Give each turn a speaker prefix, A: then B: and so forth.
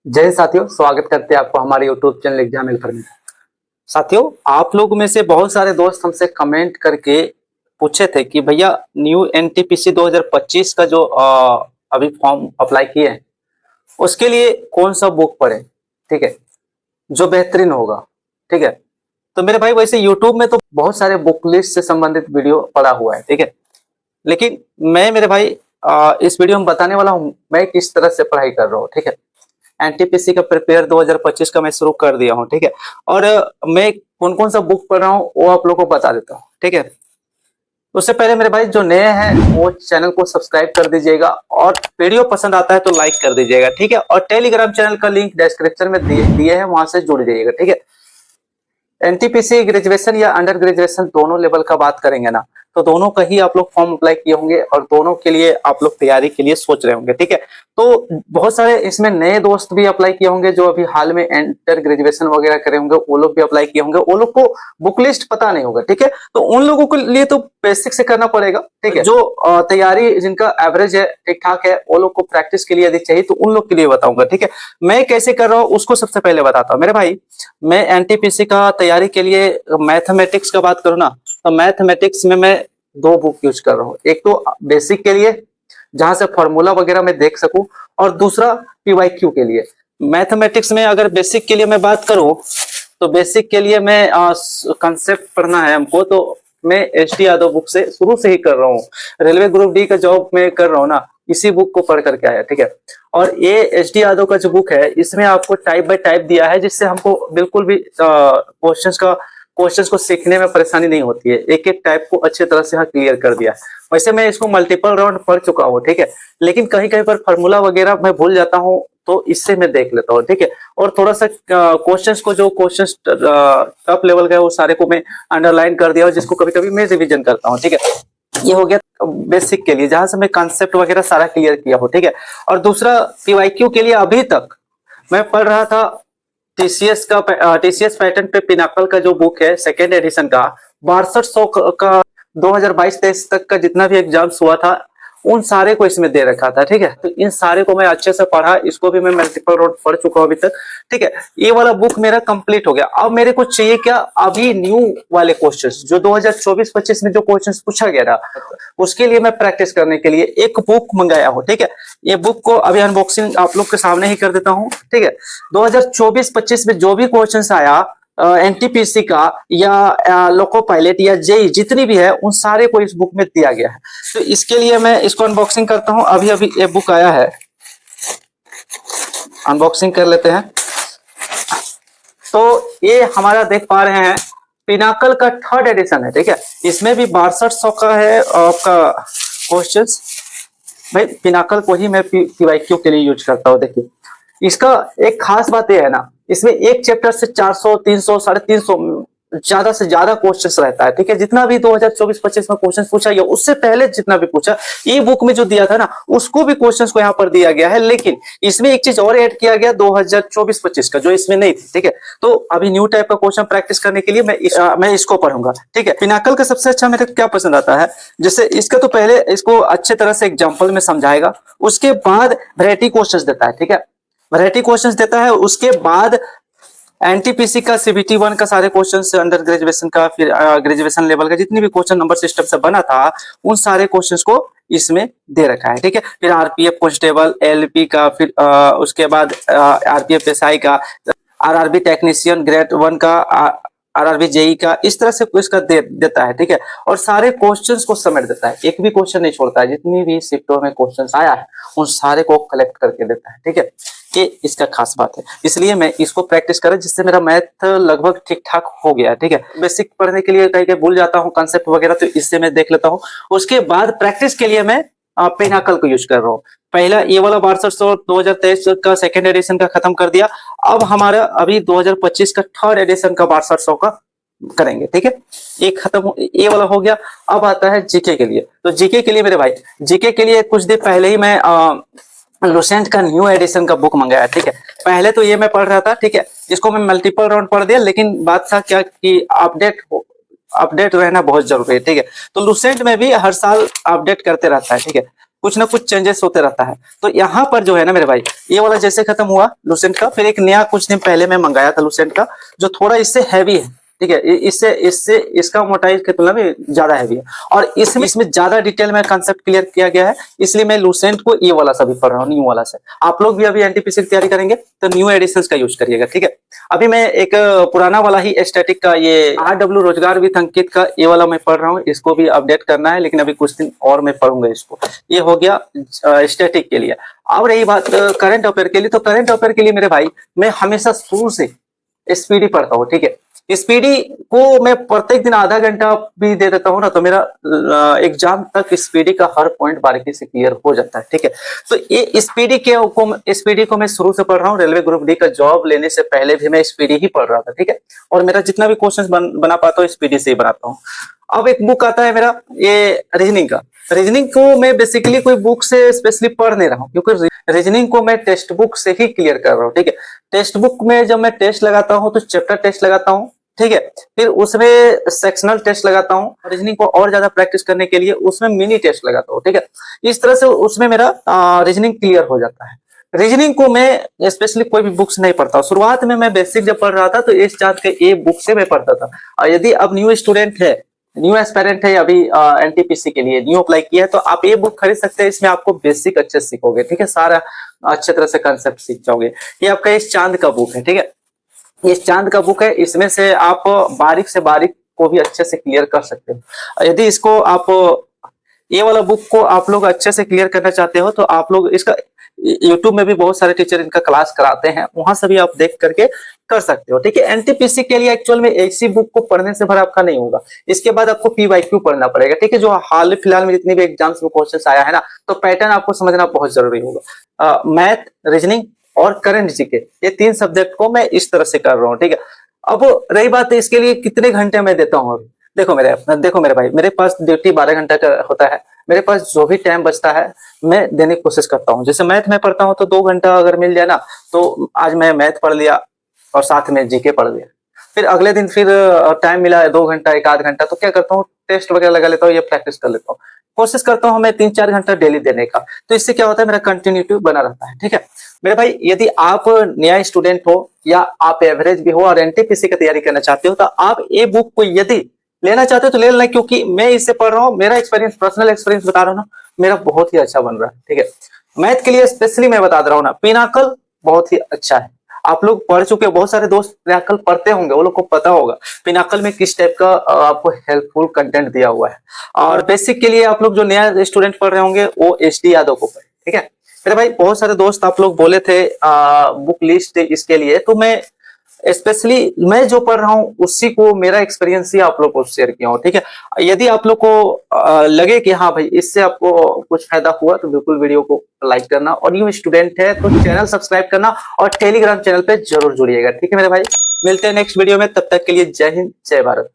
A: जय साथियों, स्वागत करते हैं आपको हमारे YouTube चैनल एग्जाम हेल्पर में। साथियों, आप लोग में से बहुत सारे दोस्त हमसे कमेंट करके पूछे थे कि भैया न्यू एनटीपीसी 2025 का जो अभी फॉर्म अप्लाई किए हैं उसके लिए कौन सा बुक पढ़े, ठीक है, जो बेहतरीन होगा। ठीक है, तो मेरे भाई वैसे YouTube में तो बहुत सारे बुक लिस्ट से संबंधित वीडियो पड़ा हुआ है, ठीक है, लेकिन मैं मेरे भाई इस वीडियो में बताने वाला हूँ मैं किस तरह से पढ़ाई कर रहा हूँ। ठीक है, एनटीपीसी का प्रिपेयर 2025 का मैं शुरू कर दिया हूँ। ठीक है, और मैं कौन कौन सा बुक पढ़ रहा हूँ वो आप लोगों को बता देता हूँ। ठीक है, उससे पहले मेरे भाई जो नए हैं वो चैनल को सब्सक्राइब कर दीजिएगा और वीडियो पसंद आता है तो लाइक कर दीजिएगा। ठीक है, और टेलीग्राम चैनल का लिंक डिस्क्रिप्शन में दिए है, वहां से जुड़ जाइएगा। ठीक है, एनटीपीसी ग्रेजुएशन या अंडर ग्रेजुएशन दोनों लेवल का बात करेंगे ना, तो दोनों का ही आप लोग फॉर्म अप्लाई किए होंगे और दोनों के लिए आप लोग तैयारी के लिए सोच रहे होंगे। ठीक है, तो बहुत सारे इसमें नए दोस्त भी अप्लाई किए होंगे जो अभी हाल में अंडर ग्रेजुएशन वगैरह करे होंगे, वो लोग भी अप्लाई किए होंगे, वो लोग को बुक लिस्ट पता नहीं होगा। ठीक है, तो उन लोगों के लिए तो बेसिक से करना पड़ेगा। ठीक है, जो तैयारी जिनका एवरेज है, ठीक ठाक है, वो लोग को प्रैक्टिस के लिए यदि चाहिए तो उन लोग के लिए बताऊंगा। ठीक है, मैं कैसे कर रहा हूँ उसको सबसे पहले बताता हूँ। मेरे भाई, मैं एनटीपीसी का तैयारी के लिए मैथमेटिक्स का बात करूँ ना, तो मैथमेटिक्स में मैं दो बुक यूज कर रहा हूँ। एक तो बेसिक के लिए जहां से फॉर्मूला वगैरह मैं देख सकूं, और दूसरा पीवाईक्यू के लिए। मैथमेटिक्स में अगर बेसिक के लिए मैं बात करूं तो बेसिक के लिए मैं कंसेप्ट पढ़ना है हमको, तो मैं एच.डी. यादव बुक से शुरू से ही कर रहा हूँ। रेलवे ग्रुप डी का जॉब मैं कर रहा हूँ ना, इसी बुक को पढ़ करके आया। ठीक है, और ये एच.डी. यादव का जो बुक है इसमें आपको टाइप बाय टाइप दिया है, जिससे हमको बिल्कुल भी क्वेश्चंस को सीखने में परेशानी नहीं होती है। एक एक टाइप को अच्छे तरह से यहाँ क्लियर कर दिया। वैसे मैं इसको मल्टीपल राउंड पढ़ चुका हूँ। ठीक है, लेकिन कहीं कहीं पर फॉर्मूला वगैरह मैं भूल जाता हूँ, तो इससे मैं देख लेता हूँ। ठीक है, और थोड़ा सा क्वेश्चंस को, जो क्वेश्चंस टॉप लेवल का है वो सारे को मैं अंडरलाइन कर दिया, जिसको कभी कभी मैं रिविजन करता हूँ। ठीक है, ये हो गया बेसिक के लिए, जहां से मैं कंसेप्ट वगैरह सारा क्लियर किया हूँ। ठीक है, और दूसरा पीवाईक्यू के लिए अभी तक मैं पढ़ रहा था टीसीएस पैटर्न पे पिनाकल का जो बुक है सेकेंड एडिशन का, 6200 का 2022-23 तक का जितना भी एग्जाम्स हुआ था उन सारे को इसमें दे रखा था। ठीक है, तो इन सारे को मैं अच्छे से पढ़ा, इसको भी मैं मल्टीपल राउंड पढ़ चुका हूं अभी तक। ठीक है, ये वाला बुक मेरा कंप्लीट हो गया। अब मेरे को चाहिए क्या, अभी न्यू वाले क्वेश्चंस जो 2024-25 में जो क्वेश्चंस पूछा गया था उसके लिए मैं प्रैक्टिस करने के लिए एक बुक मंगाया हूँ। ठीक है, ये बुक को अभी अनबॉक्सिंग आप लोग के सामने ही कर देता हूँ। ठीक है, 2024-25 में जो भी क्वेश्चंस आया एनटीपीसी का या लोको पायलट या जेई जितनी भी है, उन सारे को इस बुक में दिया गया है। तो इसके लिए मैं इसको अनबॉक्सिंग करता हूं। अभी अभी ये बुक आया है, अनबॉक्सिंग कर लेते हैं। तो ये हमारा देख पा रहे हैं पिनाकल का थर्ड एडिशन है। ठीक है, इसमें भी 6200 का है आपका क्वेश्चंस। भाई पिनाकल को ही मैं पीवाईक्यू के लिए यूज करता हूँ। देखिए, इसका एक खास बात यह है ना, इसमें एक चैप्टर से 400, 300, 350 ज्यादा से ज्यादा क्वेश्चंस रहता है। ठीक है, जितना भी 2024-25 में क्वेश्चंस पूछा गया, उससे पहले जितना भी पूछा, ये बुक में जो दिया था ना उसको भी क्वेश्चंस को यहाँ पर दिया गया है। लेकिन इसमें एक चीज और ऐड किया गया 2024-25 का, जो इसमें नहीं थी। ठीक है, तो अभी न्यू टाइप का क्वेश्चन प्रैक्टिस करने के लिए मैं इसको पढ़ूंगा। ठीक है, पिनाकल का सबसे अच्छा मेरे क्या पसंद आता है, जैसे इसका तो पहले इसको अच्छे तरह से एग्जाम्पल में समझाएगा, उसके बाद वैरायटी क्वेश्चंस देता है। ठीक है, वैरायटी क्वेश्चंस देता है, उसके बाद एनटीपीसी का सीबीटी 1 का सारे क्वेश्चंस, अंडर ग्रेजुएशन का, फिर ग्रेजुएशन लेवल का जितनी भी क्वेश्चन नंबर सिस्टम से बना था उन सारे क्वेश्चंस को इसमें दे रखा है। ठीक है, फिर आरपीएफ कांस्टेबल, एलपी का, फिर उसके बाद आरपीएफ एसआई का, आरआरबी टेक्नीशियन ग्रेड 1 का, आरआरबी जेई का, इस तरह से इसका देता है। ठीक है, और सारे क्वेश्चंस को समेट देता है, एक भी क्वेश्चन नहीं छोड़ता है। जितनी भी शिफ्टों में क्वेश्चंस आया है उन सारे को कलेक्ट करके देता है। ठीक है, ये इसका खास बात है, इसलिए मैं इसको प्रैक्टिस करें, जिससे मेरा मैथ लगभग ठीक ठाक हो गया है। ठीक है, बेसिक पढ़ने के लिए कहीं कहीं भूल जाता हूँ कंसेप्ट वगैरह, तो इससे मैं देख लेता हूँ। उसके बाद प्रैक्टिस के लिए मैं पिनाकल को यूज कर रहा हूँ। पहला ये वाला 6200 2023 का सेकेंड एडिशन का खत्म कर दिया। अब हमारा अभी 2025 का थर्ड एडिशन का 6200 का करेंगे। ठीक है, एक खत्म, ये वाला हो गया। अब आता है जीके के लिए। तो जीके के लिए मेरे भाई, जीके के लिए कुछ दिन पहले ही मैं लुसेंट का न्यू एडिशन का बुक मंगाया। ठीक है, पहले तो ये मैं पढ़ रहा था। ठीक है, इसको मैं मल्टीपल राउंड पढ़ दिया, लेकिन बात था क्या कि अपडेट रहना बहुत जरूरी है। ठीक है, तो लुसेंट में भी हर साल अपडेट करते रहता है। ठीक है, कुछ ना कुछ चेंजेस होते रहता है। तो यहाँ पर जो है ना मेरे भाई, ये वाला जैसे खत्म हुआ लूसेंट का, फिर एक नया कुछ दिन पहले मैं मंगाया था लूसेंट का, जो थोड़ा इससे हैवी है, ठीक है, इससे इससे इसका मोटाई की तुलना में ज्यादा हैवी है, और इसमें ज्यादा डिटेल में कंसेप्ट क्लियर किया गया है, इसलिए मैं लूसेंट को ये वाला सा भी पढ़ रहा हूँ, न्यू वाला से। आप लोग भी अभी एनटीपीसी की तैयारी करेंगे तो न्यू एडिशन का यूज करिएगा, ठीक है। अभी मैं एक पुराना वाला ही स्टैटिक का, ये RW रोजगार विद अंकित का ये वाला मैं पढ़ रहा हूँ, इसको भी अपडेट करना है, लेकिन अभी कुछ दिन और मैं पढ़ूंगा इसको। ये हो गया स्टैटिक के लिए। अब रही बात करंट अफेयर के लिए, तो करंट अफेयर के लिए मेरे भाई मैं हमेशा शुरू से स्पीडी पढ़ता हूँ, ठीक है। स्पीडी को मैं प्रत्येक दिन आधा घंटा भी दे देता हूँ ना, तो मेरा एग्जाम तक स्पीडी का हर पॉइंट बारीकी से क्लियर हो जाता है, ठीक है। तो ये स्पीडी को मैं शुरू से पढ़ रहा हूँ। रेलवे ग्रुप डी का जॉब लेने से पहले भी मैं स्पीडी ही पढ़ रहा था, ठीक है, और मेरा जितना भी क्वेश्चन बना पाता हूँ स्पीडी से ही बनाता हूँ। अब एक बुक आता है मेरा ये रीजनिंग का। रीजनिंग को मैं बेसिकली कोई बुक से स्पेशली पढ़ नहीं रहा हूँ, क्योंकि रीजनिंग को मैं टेक्स्ट बुक से ही क्लियर कर रहा हूँ, ठीक है। टेक्स्ट बुक में जब मैं टेस्ट लगाता हूँ तो चैप्टर टेस्ट लगाता हूँ, ठीक है, फिर उसमें सेक्शनल टेस्ट लगाता हूँ। रीजनिंग को और ज्यादा प्रैक्टिस करने के लिए उसमें मिनी टेस्ट लगाता हूँ, ठीक है। इस तरह से उसमें मेरा रीजनिंग क्लियर हो जाता है। रीजनिंग को मैं स्पेशली कोई भी बुक्स नहीं पढ़ता। शुरुआत में मैं बेसिक जब पढ़ रहा था तो इस चार्ट के ए बुक से मैं पढ़ता था। और यदि अब न्यू स्टूडेंट है, न्यू एस्पायरेंट है, अभी एनटीपीसी के लिए न्यू अप्लाई किया है, तो आप ये बुक खरीद सकते हैं। इसमें आपको बेसिक अच्छे से सीखोगे, ठीक है, सारा अच्छे तरह से कंसेप्ट सीख जाओगे। ये आपका इस चांद का बुक है, ठीक है, ये चांद का बुक है। इसमें से आप बारीक से बारीक को भी अच्छे से क्लियर कर सकते हो। यदि इसको आप ये वाला बुक को आप लोग अच्छे से क्लियर करना चाहते हो तो आप लोग इसका यूट्यूब में भी बहुत सारे टीचर इनका क्लास कराते हैं, वहां से भी आप देख करके कर सकते हो, ठीक है। एनटीपीसी के लिए एक्चुअल में ऐसी बुक को पढ़ने से भर आपका नहीं होगा। इसके बाद आपको पीवाईक्यू पढ़ना पड़ेगा, ठीक है, जो हाल फिलहाल में जितनी भी एग्जाम्स में क्वेश्चन आया है ना, तो पैटर्न आपको समझना बहुत जरूरी होगा। मैथ, रीजनिंग और करंट जीके, ये 3 सब्जेक्ट को मैं इस तरह से कर रहा हूँ, ठीक है। अब रही बात है इसके लिए कितने घंटे मैं देता हूँ। अभी देखो मेरे भाई, मेरे पास ड्यूटी 12 घंटा का होता है। मेरे पास जो भी टाइम बचता है मैं देने की कोशिश करता हूँ। जैसे मैथ में पढ़ता हूँ तो 2 घंटा अगर मिल जाए ना, तो आज मैं मैथ पढ़ लिया और साथ में जीके पढ़ लिया। फिर अगले दिन फिर टाइम मिला है 2 घंटा, 1 आध घंटा, तो क्या करता हूँ, टेस्ट वगैरह लगा लेता हूँ, ये प्रैक्टिस कर लेता हूँ। कोशिश करता हूँ मैं 3-4 घंटा डेली देने का। तो इससे क्या होता है, मेरा कंटिन्यूटी बना रहता है, ठीक है। मेरे भाई, यदि आप नया स्टूडेंट हो या आप एवरेज भी हो और एनटीपीसी की तैयारी करना चाहते हो, तो आप ये बुक को यदि लेना चाहते हो तो ले लेना, क्योंकि मैं इससे पढ़ रहा हूँ। मेरा एक्सपीरियंस, पर्सनल एक्सपीरियंस बता रहा हूँ ना, मेरा बहुत ही अच्छा बन रहा है, ठीक है। मैथ के लिए स्पेशली मैं बता दे रहा हूँ ना, पिनाकल बहुत ही अच्छा है। आप लोग पढ़ चुके हो, बहुत सारे दोस्त पिनाकल पढ़ते होंगे, वो लोग को पता होगा पिनाकल में किस टाइप का आपको हेल्पफुल कंटेंट दिया हुआ है। और बेसिक के लिए आप लोग जो नया स्टूडेंट पढ़ रहे होंगे वो HD यादव को पढ़े, ठीक है। मेरे भाई, बहुत सारे दोस्त आप लोग बोले थे बुक लिस्ट इसके लिए, तो मैं स्पेशली मैं जो पढ़ रहा हूँ उसी को, मेरा एक्सपीरियंस ही आप लोग को शेयर किया हूँ, ठीक है। यदि आप लोग को लगे कि हाँ भाई इससे आपको कुछ फायदा हुआ, तो बिल्कुल वीडियो को लाइक करना, और न्यू स्टूडेंट है तो चैनल सब्सक्राइब करना और टेलीग्राम चैनल पे जरूर जुड़िएगा, ठीक है मेरे भाई। मिलते हैं नेक्स्ट वीडियो में, तब तक के लिए जय हिंद, जय भारत।